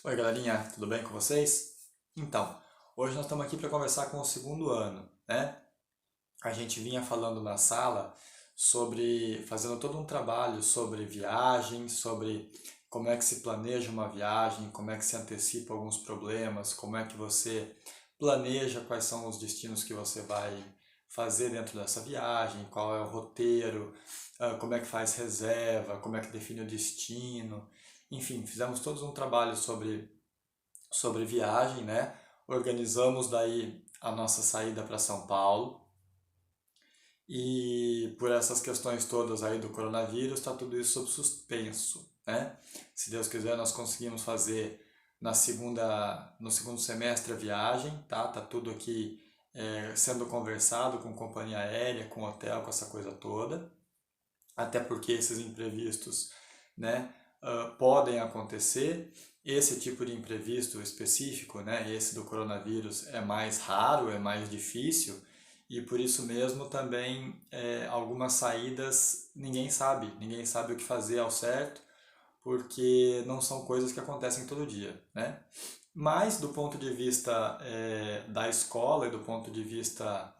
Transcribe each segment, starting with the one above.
Oi galerinha, tudo bem com vocês? Então, hoje nós estamos aqui para conversar com o segundo ano, né? A gente vinha falando na sala fazendo todo um trabalho sobre viagem, sobre como é que se planeja uma viagem, como é que se antecipa alguns problemas, como é que você planeja quais são os destinos que você vai fazer dentro dessa viagem, qual é o roteiro, como é que faz reserva, como é que define o destino. Enfim, fizemos todos um trabalho sobre viagem, né? Organizamos daí a nossa saída para São Paulo e por essas questões todas aí do coronavírus, está tudo isso sob suspenso, né? Se Deus quiser, nós conseguimos fazer no segundo semestre a viagem, tá? Tá tudo aqui sendo conversado com companhia aérea, com hotel, com essa coisa toda, até porque esses imprevistos, né, podem acontecer. Esse tipo de imprevisto específico, né, esse do coronavírus, é mais raro, é mais difícil, e por isso mesmo também algumas saídas ninguém sabe o que fazer ao certo, porque não são coisas que acontecem todo dia, né? Mas do ponto de vista da escola e do ponto de vista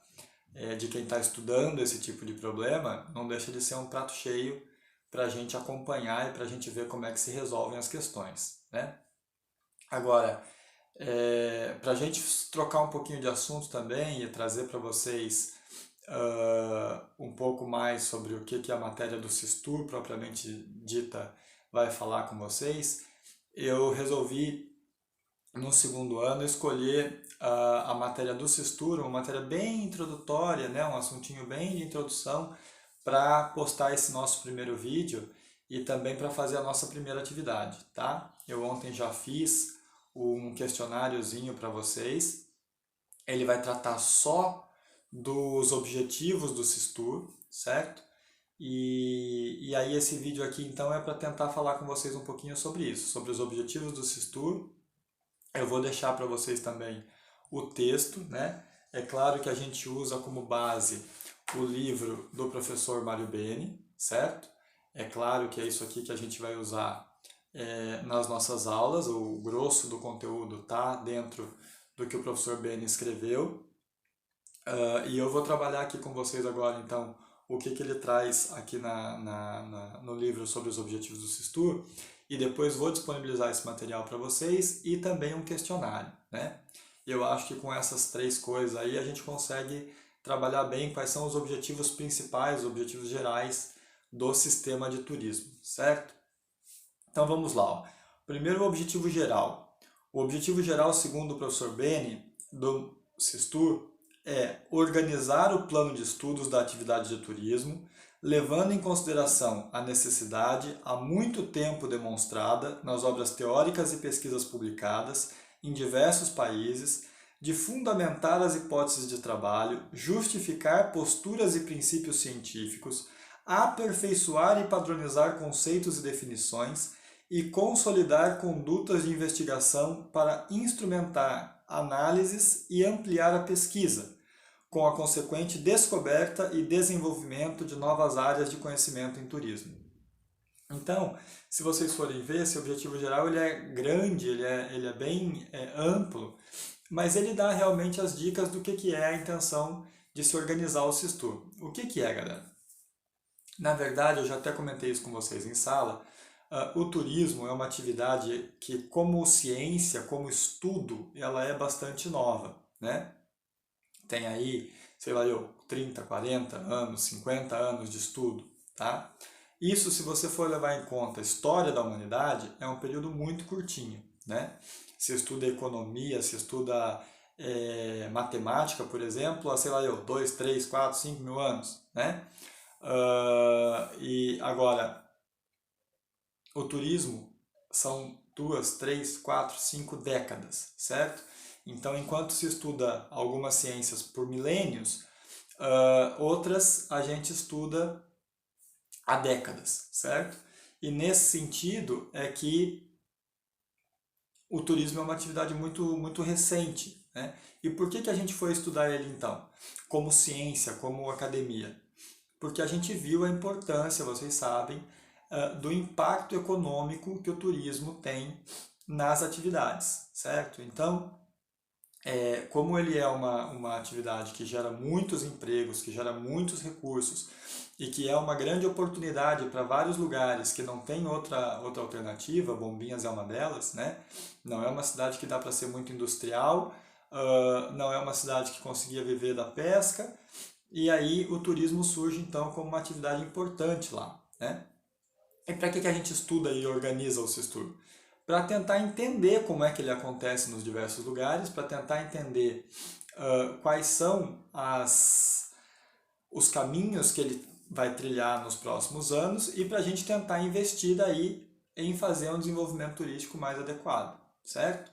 de quem está estudando esse tipo de problema, não deixa de ser um prato cheio para a gente acompanhar e para a gente ver como é que se resolvem as questões, né? Agora, para a gente trocar um pouquinho de assunto também e trazer para vocês um pouco mais sobre o que a matéria do Sistur propriamente dita vai falar com vocês, eu resolvi no segundo ano escolher a matéria do Sistur, uma matéria bem introdutória, né, um assuntinho bem de introdução para postar esse nosso primeiro vídeo e também para fazer a nossa primeira atividade, tá? Eu ontem já fiz um questionáriozinho para vocês. Ele vai tratar só dos objetivos do Sistur, certo? E aí esse vídeo aqui então é para tentar falar com vocês um pouquinho sobre isso, sobre os objetivos do Sistur. Eu vou deixar para vocês também o texto, né? É claro que a gente usa como base o livro do professor Mário Beni, certo? É claro que é isso aqui que a gente vai usar nas nossas aulas, o grosso do conteúdo tá dentro do que o professor Beni escreveu. E eu vou trabalhar aqui com vocês agora, então, o que ele traz aqui no livro sobre os objetivos do Sistur, e depois vou disponibilizar esse material para vocês e também um questionário, né? Eu acho que com essas três coisas aí a gente consegue trabalhar bem quais são os objetivos principais, os objetivos gerais do sistema de turismo, certo? Então vamos lá. Ó. Primeiro, o objetivo geral. O objetivo geral, segundo o professor Beni, do Sistur, é organizar o plano de estudos da atividade de turismo, levando em consideração a necessidade há muito tempo demonstrada nas obras teóricas e pesquisas publicadas em diversos países de fundamentar as hipóteses de trabalho, justificar posturas e princípios científicos, aperfeiçoar e padronizar conceitos e definições e consolidar condutas de investigação para instrumentar análises e ampliar a pesquisa, com a consequente descoberta e desenvolvimento de novas áreas de conhecimento em turismo. Então, se vocês forem ver, esse objetivo geral ele é grande, ele é bem amplo, mas ele dá realmente as dicas do que é a intenção de se organizar o Sistur. O que é, galera? Na verdade, eu já até comentei isso com vocês em sala, o turismo é uma atividade que, como ciência, como estudo, ela é bastante nova, né? Tem aí, sei lá eu, 30, 40 anos, 50 anos de estudo, tá? Isso, se você for levar em conta a história da humanidade, é um período muito curtinho, né? Se estuda economia, se estuda matemática, por exemplo, há, sei lá eu, 2, 3, 4, 5 mil anos, né? E agora, o turismo são 2, 3, 4, 5 décadas, certo? Então, enquanto se estuda algumas ciências por milênios, outras a gente estuda há décadas, certo? E nesse sentido é que o turismo é uma atividade muito recente, né? E por que a gente foi estudar ele então? Como ciência, como academia? Porque a gente viu a importância, vocês sabem, do impacto econômico que o turismo tem nas atividades, certo? Então, como ele é uma atividade que gera muitos empregos, que gera muitos recursos e que é uma grande oportunidade para vários lugares que não tem outra alternativa, Bombinhas é uma delas, né? Não é uma cidade que dá para ser muito industrial, não é uma cidade que conseguia viver da pesca, e aí o turismo surge então como uma atividade importante lá, né? E para que a gente estuda e organiza o Sistur? Para tentar entender como é que ele acontece nos diversos lugares, para tentar entender quais são os caminhos que ele vai trilhar nos próximos anos e para a gente tentar investir daí em fazer um desenvolvimento turístico mais adequado, certo?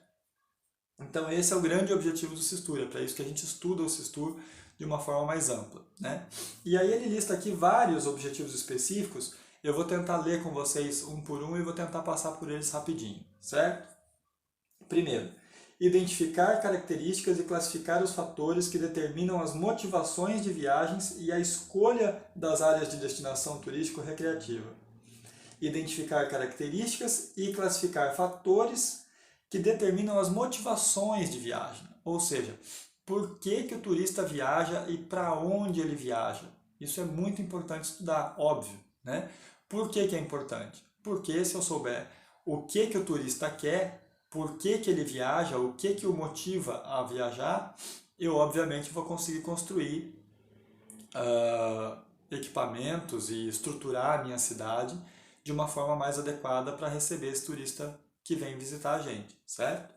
Então esse é o grande objetivo do Sistur, é para isso que a gente estuda o Sistur de uma forma mais ampla, né? E aí ele lista aqui vários objetivos específicos, eu vou tentar ler com vocês um por um e vou tentar passar por eles rapidinho, certo? Primeiro, identificar características e classificar os fatores que determinam as motivações de viagens e a escolha das áreas de destinação turístico-recreativa. Identificar características e classificar fatores que determinam as motivações de viagem, ou seja, por que o turista viaja e para onde ele viaja. Isso é muito importante estudar, óbvio, né? Por que é importante? Porque se eu souber o que o turista quer, por que ele viaja, o que o motiva a viajar, eu obviamente vou conseguir construir equipamentos e estruturar a minha cidade de uma forma mais adequada para receber esse turista que vem visitar a gente, certo?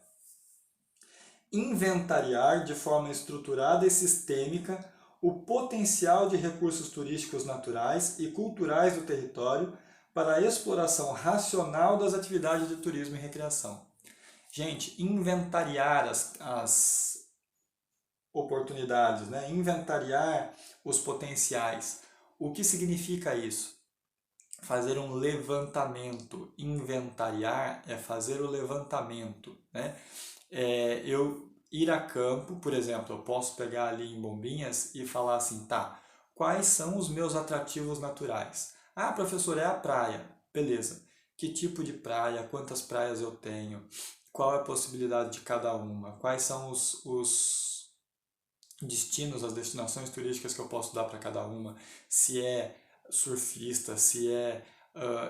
Inventariar de forma estruturada e sistêmica o potencial de recursos turísticos naturais e culturais do território para a exploração racional das atividades de turismo e recreação. Gente, inventariar as oportunidades, né? Inventariar os potenciais. O que significa isso? Fazer um levantamento. Inventariar é fazer o levantamento, né? Eu ir a campo, por exemplo, eu posso pegar ali em Bombinhas e falar assim, tá, quais são os meus atrativos naturais? Ah, professor, é a praia. Beleza. Que tipo de praia? Quantas praias eu tenho? Qual é a possibilidade de cada uma? Quais são os destinos, as destinações turísticas que eu posso dar para cada uma? Se é surfista, se é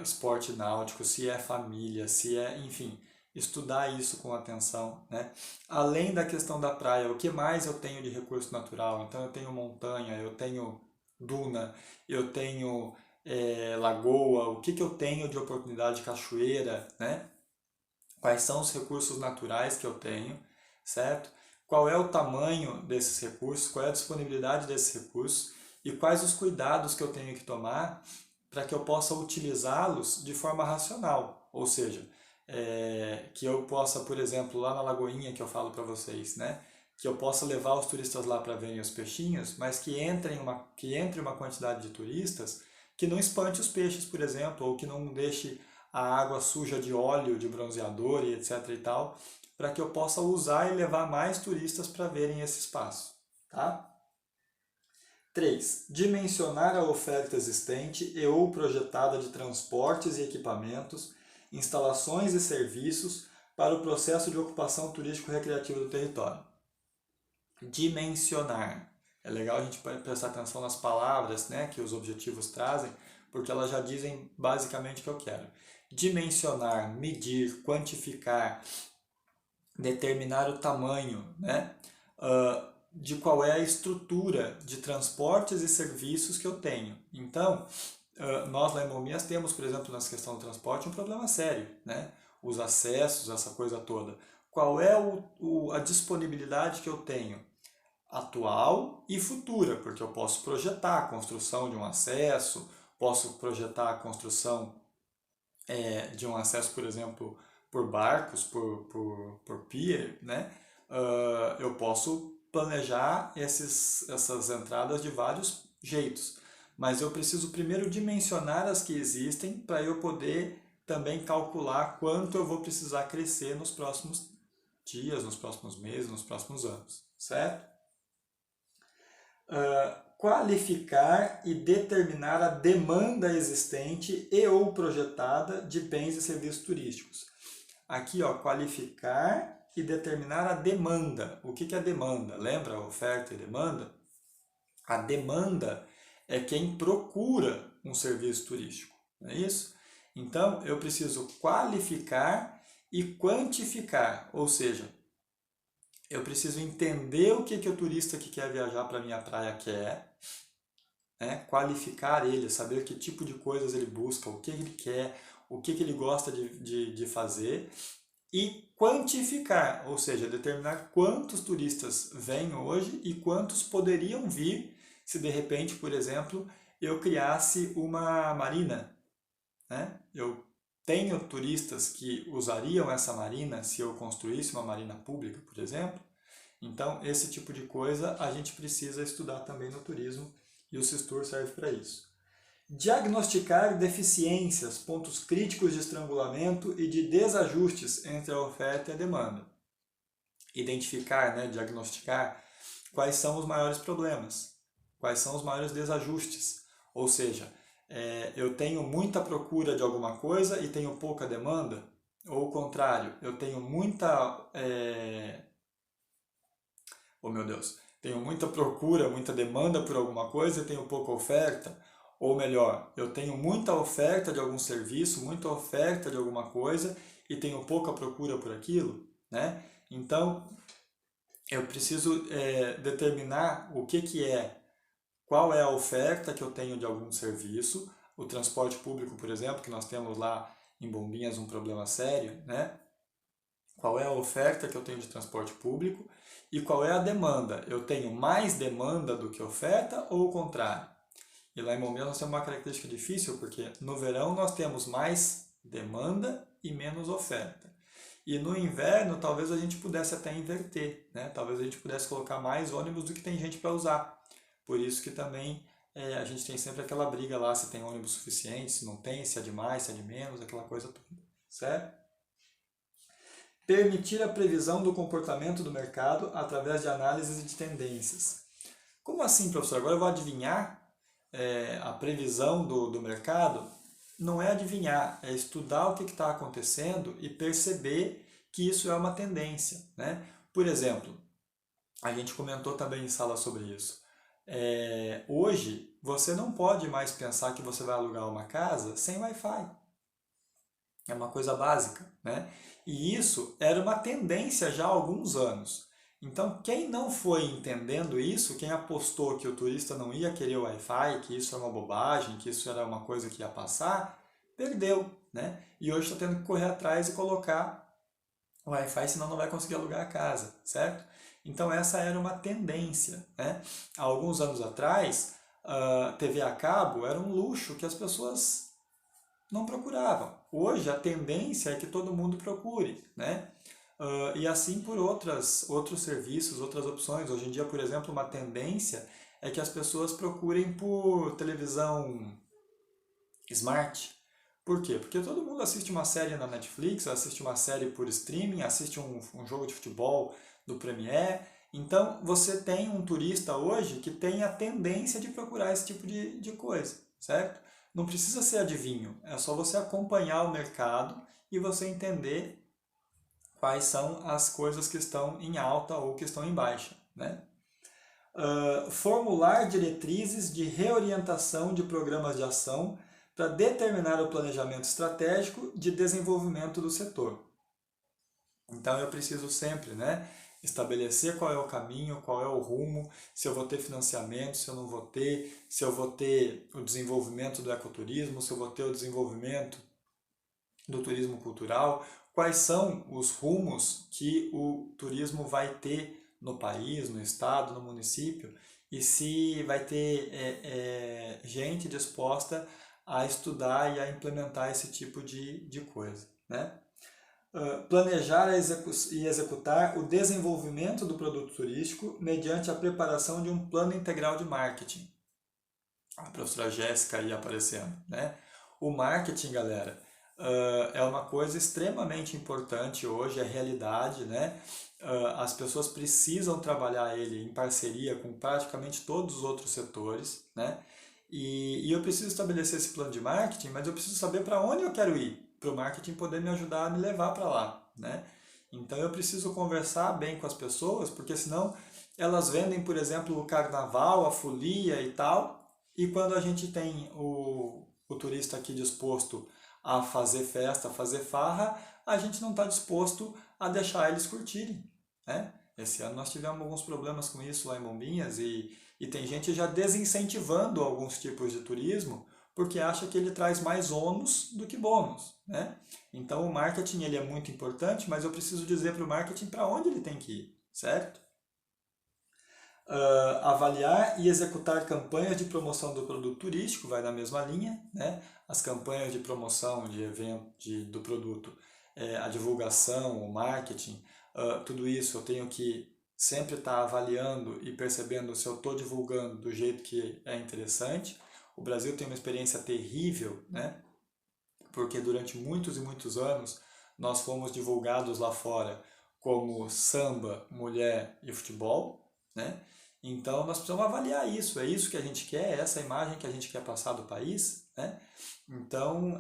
esporte náutico, se é família, se é, enfim, estudar isso com atenção, né? Além da questão da praia, o que mais eu tenho de recurso natural? Então eu tenho montanha, eu tenho duna, eu tenho lagoa, o que eu tenho de oportunidade de cachoeira, né? Quais são os recursos naturais que eu tenho, certo? Qual é o tamanho desses recursos, qual é a disponibilidade desses recursos e quais os cuidados que eu tenho que tomar para que eu possa utilizá-los de forma racional, ou seja, que eu possa, por exemplo, lá na Lagoinha que eu falo para vocês, né? Que eu possa levar os turistas lá para verem os peixinhos, mas que entre uma quantidade de turistas que não espante os peixes, por exemplo, ou que não deixe a água suja de óleo, de bronzeador e etc e tal, para que eu possa usar e levar mais turistas para verem esse espaço, tá? 3. Dimensionar a oferta existente e ou projetada de transportes e equipamentos, instalações e serviços para o processo de ocupação turístico-recreativa do território. Dimensionar. É legal a gente prestar atenção nas palavras, né, que os objetivos trazem, porque elas já dizem basicamente o que eu quero. Dimensionar, medir, quantificar, determinar o tamanho, né, de qual é a estrutura de transportes e serviços que eu tenho. Então, nós lá em Momias temos, por exemplo, nessa questão do transporte, um problema sério, né? Os acessos, essa coisa toda. Qual é a disponibilidade que eu tenho? Atual e futura, porque eu posso projetar a construção de um acesso, posso projetar a construção de um acesso, por exemplo, por barcos, por pier, né? Eu posso planejar essas entradas de vários jeitos, mas eu preciso primeiro dimensionar as que existem para eu poder também calcular quanto eu vou precisar crescer nos próximos dias, nos próximos meses, nos próximos anos, certo? Qualificar e determinar a demanda existente e ou projetada de bens e serviços turísticos. Aqui, ó, qualificar e determinar a demanda. O que é a demanda? Lembra oferta e demanda? A demanda é quem procura um serviço turístico, não é isso? Então, eu preciso qualificar e quantificar, ou seja, eu preciso entender o que o turista que quer viajar para a minha praia quer, né? Qualificar ele, saber que tipo de coisas ele busca, o que ele quer, o que ele gosta de fazer, e quantificar, ou seja, determinar quantos turistas vêm hoje e quantos poderiam vir se de repente, por exemplo, eu criasse uma marina, né? Eu tenho turistas que usariam essa marina se eu construísse uma marina pública, por exemplo. Então, esse tipo de coisa a gente precisa estudar também no turismo e o Sistur serve para isso. Diagnosticar deficiências, pontos críticos de estrangulamento e de desajustes entre a oferta e a demanda. Identificar, né, diagnosticar quais são os maiores problemas, quais são os maiores desajustes. Ou seja, eu tenho muita procura de alguma coisa e tenho pouca demanda, ou o contrário, eu tenho muita... Oh meu Deus, tenho muita procura, muita demanda por alguma coisa e tenho pouca oferta. Ou melhor, eu tenho muita oferta de algum serviço, muita oferta de alguma coisa e tenho pouca procura por aquilo, né? Então, eu preciso determinar o que é, qual é a oferta que eu tenho de algum serviço. O transporte público, por exemplo, que nós temos lá em Bombinhas um problema sério, né? Qual é a oferta que eu tenho de transporte público e qual é a demanda? Eu tenho mais demanda do que oferta ou o contrário? E lá em Bombinhas nós temos uma característica difícil, porque no verão nós temos mais demanda e menos oferta. E no inverno talvez a gente pudesse até inverter, né? Talvez a gente pudesse colocar mais ônibus do que tem gente para usar. Por isso que também a gente tem sempre aquela briga lá se tem ônibus suficiente, se não tem, se é de mais, se é de menos, aquela coisa toda, certo? Permitir a previsão do comportamento do mercado através de análises de tendências. Como assim, professor? Agora eu vou adivinhar a previsão do mercado? Não é adivinhar, é estudar o que está acontecendo e perceber que isso é uma tendência, né? Por exemplo, a gente comentou também em sala sobre isso. Hoje, você não pode mais pensar que você vai alugar uma casa sem Wi-Fi. É uma coisa básica, né? E isso era uma tendência já há alguns anos. Então, quem não foi entendendo isso, quem apostou que o turista não ia querer o Wi-Fi, que isso era uma bobagem, que isso era uma coisa que ia passar, perdeu, né? E hoje está tendo que correr atrás e colocar o Wi-Fi, senão não vai conseguir alugar a casa, certo? Então, essa era uma tendência, né? Há alguns anos atrás, a TV a cabo era um luxo que as pessoas não procuravam. Hoje a tendência é que todo mundo procure, né? E assim por outros serviços, outras opções. Hoje em dia, por exemplo, uma tendência é que as pessoas procurem por televisão smart. Por quê? Porque todo mundo assiste uma série na Netflix, assiste uma série por streaming, assiste um jogo de futebol do Premiere. Então, você tem um turista hoje que tem a tendência de procurar esse tipo de coisa, certo? Não precisa ser adivinho, é só você acompanhar o mercado e você entender quais são as coisas que estão em alta ou que estão em baixa, né? Formular diretrizes de reorientação de programas de ação para determinar o planejamento estratégico de desenvolvimento do setor. Então eu preciso sempre, né, estabelecer qual é o caminho, qual é o rumo, se eu vou ter financiamento, se eu não vou ter, se eu vou ter o desenvolvimento do ecoturismo, se eu vou ter o desenvolvimento do turismo cultural, quais são os rumos que o turismo vai ter no país, no estado, no município, e se vai ter gente disposta a estudar e a implementar esse tipo de coisa, né? Planejar e executar o desenvolvimento do produto turístico mediante a preparação de um plano integral de marketing. A professora Jéssica aí aparecendo, né? O marketing, galera, é uma coisa extremamente importante hoje, é realidade, né? As pessoas precisam trabalhar ele em parceria com praticamente todos os outros setores, né? E eu preciso estabelecer esse plano de marketing, mas eu preciso saber para onde eu quero ir. para o marketing poder me ajudar a me levar para lá, né? Então eu preciso conversar bem com as pessoas, porque senão elas vendem, por exemplo, o carnaval, a folia e tal, e quando a gente tem o turista aqui disposto a fazer festa, a fazer farra, a gente não está disposto a deixar eles curtirem, né? Esse ano nós tivemos alguns problemas com isso lá em Bombinhas e tem gente já desincentivando alguns tipos de turismo porque acha que ele traz mais ônus do que bônus, né? Então o marketing ele é muito importante, mas eu preciso dizer para o marketing para onde ele tem que ir, certo? Avaliar e executar campanhas de promoção do produto turístico, vai na mesma linha, né? As campanhas de promoção de evento, do produto, a divulgação, o marketing, tudo isso eu tenho que sempre estar avaliando e percebendo se eu estou divulgando do jeito que é interessante. O Brasil tem uma experiência terrível, né? Porque durante muitos e muitos anos nós fomos divulgados lá fora como samba, mulher e futebol, né? Então nós precisamos avaliar isso, é isso que a gente quer, é essa imagem que a gente quer passar do país, né? Então,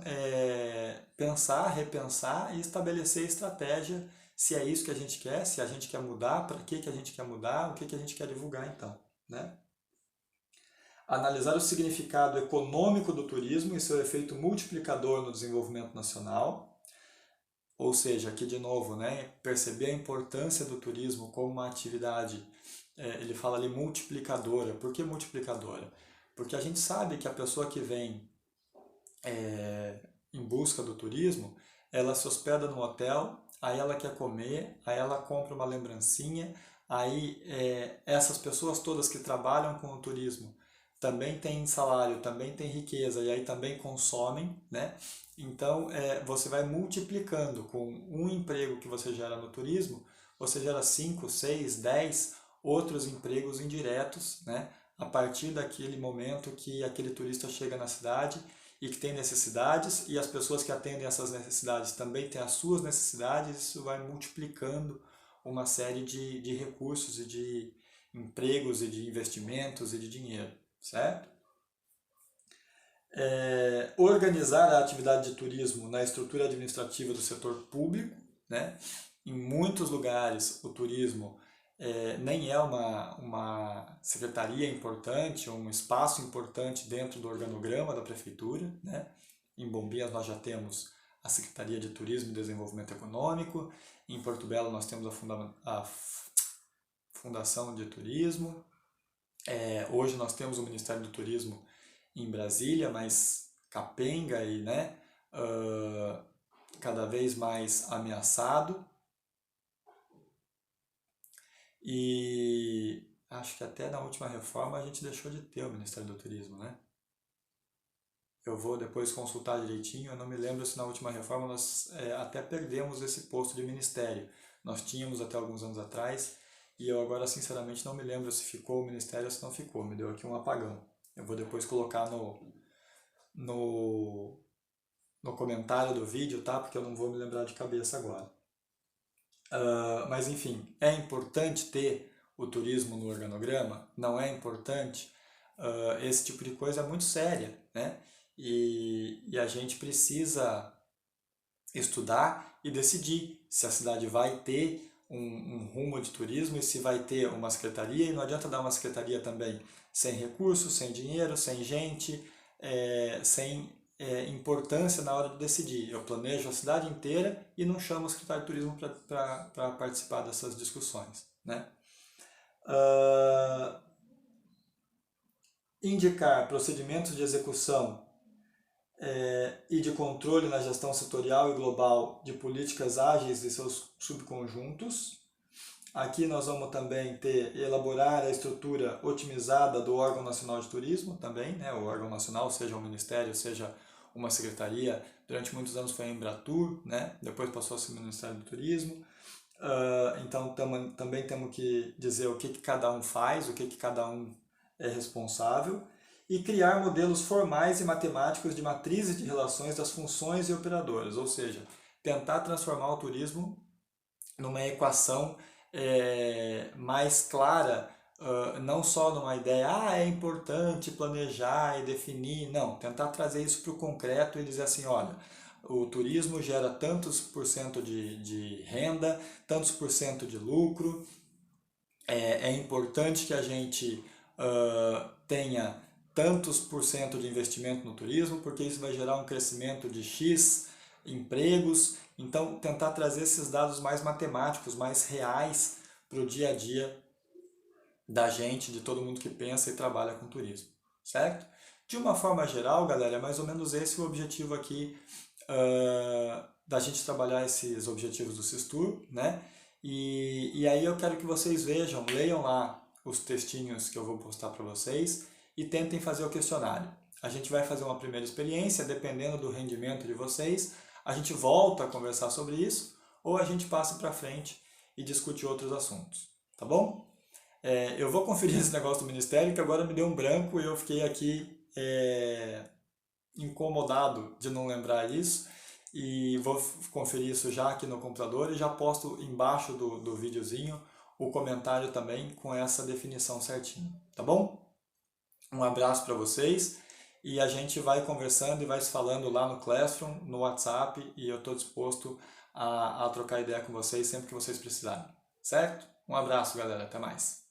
pensar, repensar e estabelecer estratégia se é isso que a gente quer, se a gente quer mudar, para que a gente quer mudar, o que a gente quer divulgar então, né? Analisar o significado econômico do turismo e seu efeito multiplicador no desenvolvimento nacional, ou seja, aqui de novo, né, perceber a importância do turismo como uma atividade, ele fala ali multiplicadora. Por que multiplicadora? Porque a gente sabe que a pessoa que vem em busca do turismo, ela se hospeda no hotel, aí ela quer comer, aí ela compra uma lembrancinha, aí essas pessoas todas que trabalham com o turismo também têm salário, também têm riqueza e aí também consomem, né? Então você vai multiplicando com um emprego que você gera no turismo, você gera 5, 6, 10 outros empregos indiretos, né? A partir daquele momento que aquele turista chega na cidade e que tem necessidades e as pessoas que atendem essas necessidades também têm as suas necessidades, isso vai multiplicando uma série de recursos e de empregos e de investimentos e de dinheiro, certo? Organizar a atividade de turismo na estrutura administrativa do setor público, né? Em muitos lugares o turismo nem é uma secretaria importante, um espaço importante dentro do organograma da prefeitura, né? Em Bombinhas nós já temos a Secretaria de Turismo e Desenvolvimento Econômico, em Porto Belo nós temos a Fundação de Turismo, hoje nós temos o Ministério do Turismo em Brasília, mas capenga e, né, cada vez mais ameaçado. E acho que até na última reforma a gente deixou de ter o Ministério do Turismo, né? Eu vou depois consultar direitinho, eu não me lembro se na última reforma nós até perdemos esse posto de ministério. Nós tínhamos até alguns anos atrás e eu agora sinceramente não me lembro se ficou o ministério ou se não ficou, me deu aqui um apagão. Eu vou depois colocar no comentário do vídeo, tá? Porque eu não vou me lembrar de cabeça agora. Mas enfim, é importante ter o turismo no organograma? Não é importante? Esse tipo de coisa é muito séria, né? E a gente precisa estudar e decidir se a cidade vai ter um rumo de turismo e se vai ter uma secretaria, e não adianta dar uma secretaria também sem recursos, sem dinheiro, sem gente, sem importância na hora de decidir. Eu planejo a cidade inteira e não chamo o secretário de turismo para participar dessas discussões, né? Indicar procedimentos de execução e de controle na gestão setorial e global de políticas ágeis e seus subconjuntos. Aqui nós vamos também elaborar a estrutura otimizada do órgão nacional de turismo também, né? O órgão nacional, seja um ministério, seja uma secretaria, durante muitos anos foi a Embratur, né? Depois passou a ser o Ministério do Turismo. Então também temos que dizer o que cada um faz, o que cada um é responsável, e criar modelos formais e matemáticos de matrizes de relações das funções e operadoras, ou seja, tentar transformar o turismo numa equação mais clara, não só numa ideia, é importante planejar e definir, não, tentar trazer isso para o concreto e dizer assim, olha, o turismo gera tantos por cento de renda, tantos por cento de lucro. É importante que a gente tenha tantos por cento de investimento no turismo, porque isso vai gerar um crescimento de X empregos. Então, tentar trazer esses dados mais matemáticos, mais reais para o dia a dia da gente, de todo mundo que pensa e trabalha com turismo, certo? De uma forma geral, galera, é mais ou menos esse o objetivo aqui da gente trabalhar esses objetivos do Sistur, né? E aí eu quero que vocês vejam, leiam lá os textinhos que eu vou postar para vocês e tentem fazer o questionário. A gente vai fazer uma primeira experiência, dependendo do rendimento de vocês, a gente volta a conversar sobre isso ou a gente passa para frente e discute outros assuntos, tá bom? Eu vou conferir esse negócio do Ministério, que agora me deu um branco e eu fiquei aqui incomodado de não lembrar isso. E vou conferir isso já aqui no computador e já posto embaixo do videozinho o comentário também com essa definição certinho, tá bom? Um abraço para vocês e a gente vai conversando e vai se falando lá no Classroom, no WhatsApp, e eu estou disposto a trocar ideia com vocês sempre que vocês precisarem, certo? Um abraço, galera, até mais!